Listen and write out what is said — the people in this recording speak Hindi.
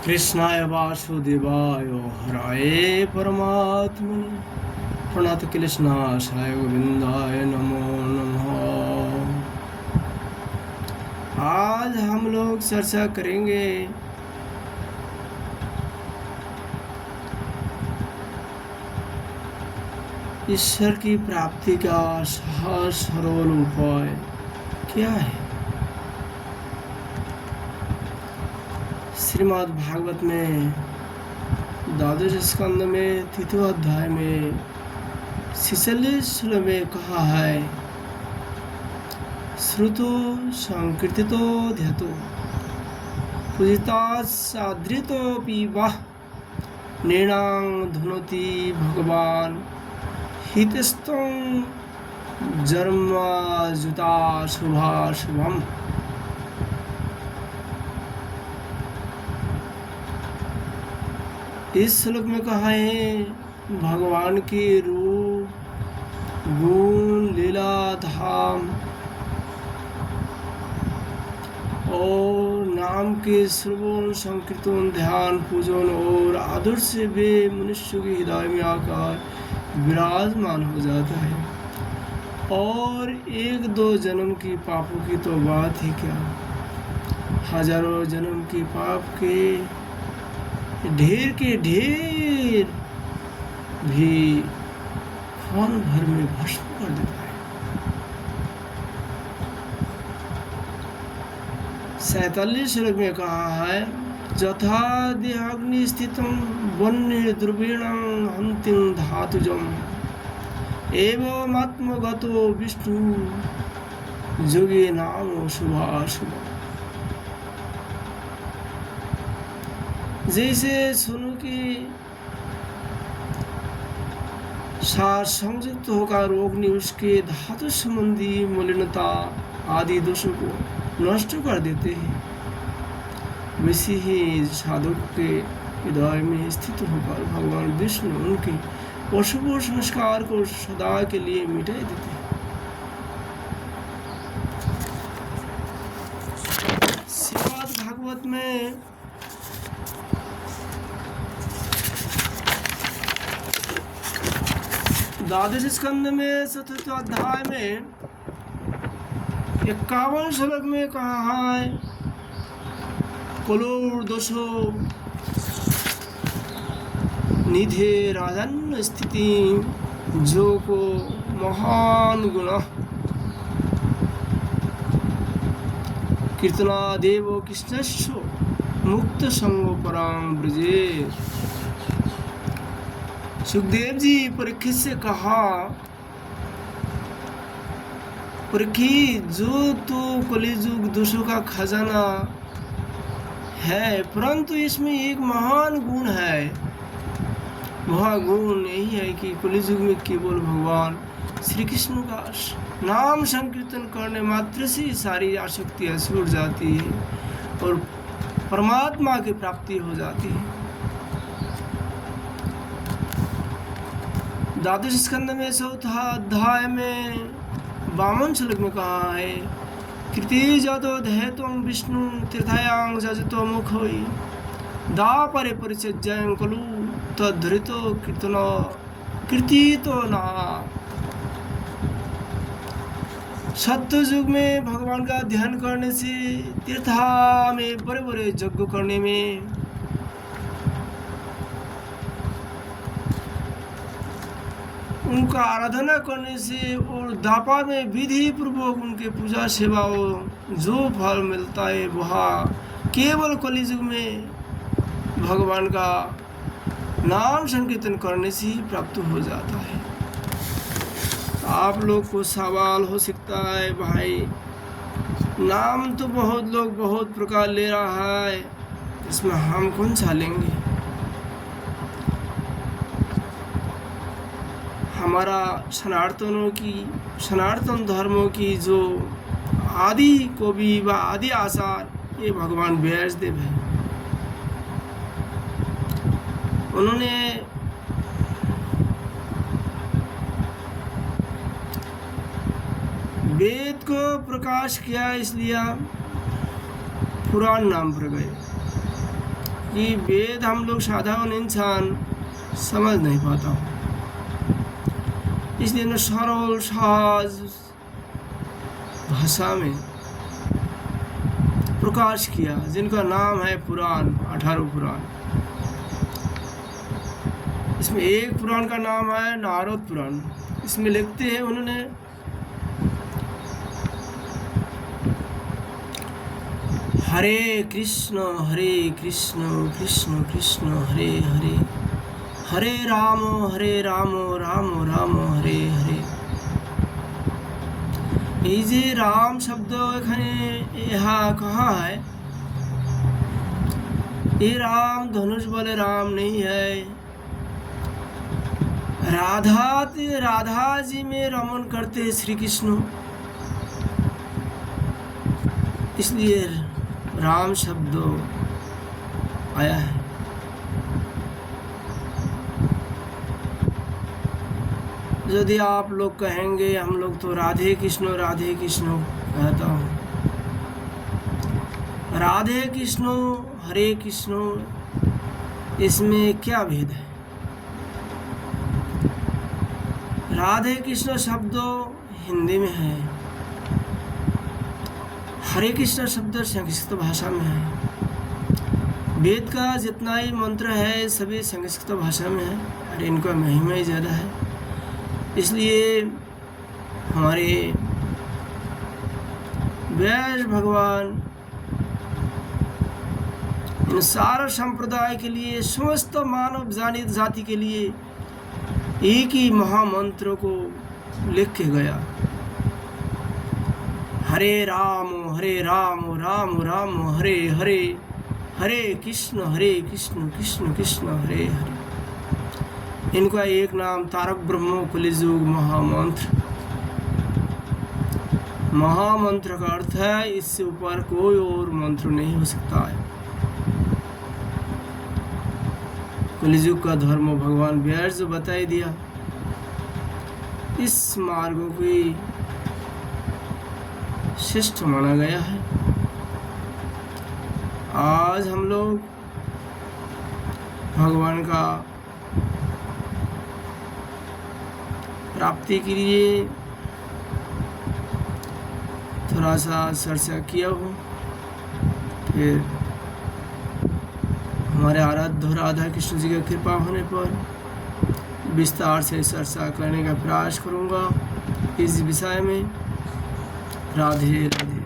कृष्णाय वासुदेवाय हराय परमात्मने प्रणत क्लेशनाशाय गोविंदाय नमो नमः। आज हम लोग चर्चा करेंगे ईश्वर की प्राप्ति का सहज सरल उपाय क्या है। श्रीमद् भागवत में द्वादश स्कंद में तृतीय अध्याय में 46 श्लोक में कहा है, श्रुतो संकीर्तितो ध्यतो पूजितासादृतोऽपि वः नृणां धुनोति भगवान् हितस्तं जन्मजुता शुभाशुभम्। इस श्लोक में कहा है, भगवान के रूप गुण लीला धाम और नाम के श्रवण संकीर्तन ध्यान पूजन और आदर से वे मनुष्य के हृदय में आकर विराजमान हो जाता है। और एक दो जन्म की पापों की तो बात ही क्या, हजारों जन्म की पाप के ढेर के ढेर भी क्षण भर में भस्म कर देता है। 47 श्लोक में कहा है, यथा देहाग्नि स्थितं वह्नि द्रविणं हन्तिं धातुजम् एवमात्मगतो विष्णु योगी नाम शुभाशुभ। जैसे सोनू की सार संयुक्त होकर अग्नि उसके धातु संबंधी मलिनता आदि दोषों को नष्ट कर देते हैं, वैसे ही साधक के हृदय में स्थित होकर भगवान विष्णु उनके अशुभ संस्कार को सदा के लिए मिटा देते हैं। श्रीमद् भागवत में द्वादश स्कंद में चतुर्थ अध्याय में 51 श्लोक में कहा है, कलोर दोषो निधे राजन स्थिति जो को महान गुण कीर्तना देव कृष्णस्व मुक्त संगो परां ब्रजे। सुखदेव जी परीक्षित से कहा, परीक्षित जो तो कलिजुग दोषों का खजाना है, परंतु इसमें एक महान गुण है। वह गुण यही है कि कलिजुग में केवल भगवान श्री कृष्ण का नाम संकीर्तन करने मात्र से सारी आसक्तियां छूट जाती है और परमात्मा की प्राप्ति हो जाती है। द्वादश स्कंद में चौथा अध्याय में 52 श्लोक में कहा है, कृति जतो ध्येत्वं विष्णु तीर्थायां जजतो मुखोई दापरे परिचर्यां खलु तद्धृतो कीर्तन कीर्तितो ना। सत्य युग में भगवान का ध्यान करने से, तीर्था में बड़े बड़े यज्ञ करने में, उनका आराधना करने से और दापा में विधि पूर्वक उनके पूजा सेवा जो फल मिलता है वह केवल कलियुग में भगवान का नाम संकीर्तन करने से ही प्राप्त हो जाता है। आप लोग को सवाल हो सकता है, भाई नाम तो बहुत लोग बहुत प्रकार ले रहा है, इसमें हम कौन सा लेंगे। हमारा सनातन धर्मों की जो आदि कवि व आदि आचार, ये भगवान व्यासदेव है। उन्होंने वेद को प्रकाश किया, इसलिए पुराण नाम पर गए। कि वेद हम लोग साधारण इंसान समझ नहीं पाता, इसलिए न सरल सहज भाषा में प्रकाश किया, जिनका नाम है पुराण, 18 पुराण। इसमें एक पुराण का नाम है नारद पुराण। इसमें लिखते हैं उन्होंने, हरे कृष्ण कृष्ण कृष्ण हरे हरे, हरे राम राम राम हरे हरे। এই যে রাম শব্দ এখানে ইহা कहा है, ये राम धनुष वाले राम नहीं है। राधा जी में रमन करते हैं श्री कृष्ण, इसलिए राम शब्द आया है। यदि आप लोग कहेंगे हम लोग तो राधे कृष्ण कहता हूँ, राधे कृष्ण हरे कृष्ण, इसमें क्या भेद है? राधे कृष्ण शब्द हिंदी में है, हरे कृष्ण शब्द संस्कृत भाषा में है। वेद का जितना ही मंत्र है सभी संस्कृत भाषा में है और इनका महिमा ही ज़्यादा है। इसलिए हमारे व्यास भगवान इन सारा संप्रदाय के लिए, समस्त मानव जाति के लिए एक ही महामंत्र को लिख के गया, हरे राम राम राम हरे हरे, हरे कृष्ण कृष्ण कृष्ण हरे हरे। इनका एक नाम तारक ब्रह्म कलिजुग महामंत्र। महामंत्र का अर्थ है इससे ऊपर कोई और मंत्र नहीं हो सकता है। कलिजुग का धर्म भगवान व्यास जो बताई दिया, इस मार्ग की श्रेष्ठ माना गया है। आज हम लोग भगवान का प्राप्ति के लिए थोड़ा सा चर्चा किया हो, फिर हमारे आराध्य राधा कृष्ण जी की कृपा होने पर विस्तार से चर्चा करने का प्रयास करूंगा इस विषय में। राधे राधे।